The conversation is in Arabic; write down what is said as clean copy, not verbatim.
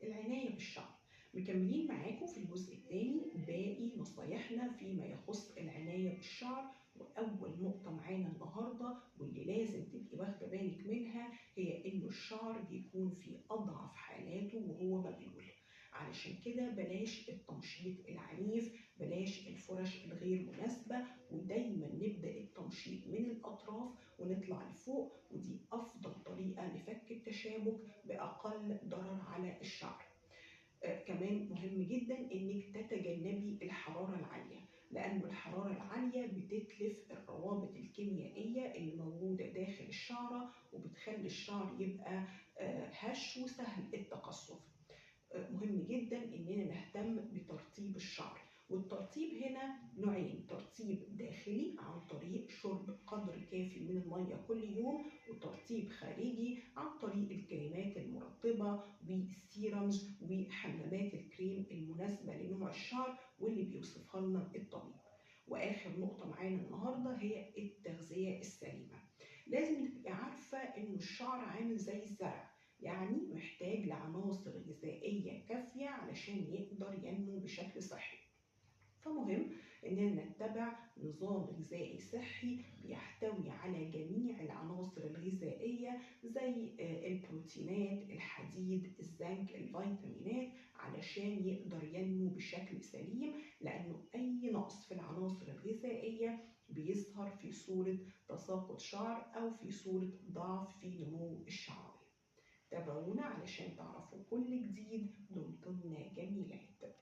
العناية بالشعر. مكملين معاكم في الجزء الثاني باقي نصايحنا فيما يخص العناية بالشعر. وأول نقطة معانا النهاردة واللي لازم تبقي واخدة بالك منها هي إنه الشعر بيكون في أضعف حالاته وهو مبلول. علشان كده بلاش التمشيط العنيف، بلاش الفرش الغير مناسبة، ودايما نبدأ التمشيط من الأطراف ونطلع لفوق، ودي أفضل طريقة لفك التشابك بأقل ضرر على الشعر. كمان مهم جدا انك تتجنبي الحرارة العالية، لأن الحرارة العالية بتتلف الروابط الكيميائية اللي موجودة داخل الشعرة وبتخلي الشعر يبقى هش وسهل التقصف. مهم جدا اننا نهتم بترطيب الشعر، والترطيب هنا نوعين: ترطيب داخلي عن طريق شرب قدر كافي من المية كل يوم، وترطيب خارجي عن طريق الكريمات المرطبة والسيرمز وحمامات الكريم المناسبة لنوع الشعر واللي بيوصفها لنا الطبيب. واخر نقطة معانا النهاردة هي التغذية السليمة. لازم تبقي عارفة انه الشعر عامل زي الزرع، يعني محتاج لعناصر غذائية كافية علشان يقدر ينمو بشكل صحي. فمهم إننا نتبع نظام غذائي صحي بيحتوي على جميع العناصر الغذائية زي البروتينات، الحديد، الزنك، الفيتامينات، علشان يقدر ينمو بشكل سليم، لأنه أي نقص في العناصر الغذائية بيظهر في صورة تساقط شعر أو في صورة ضعف في نمو الشعر. تابعونا علشان تعرفوا كل جديد. دمتن جميلات.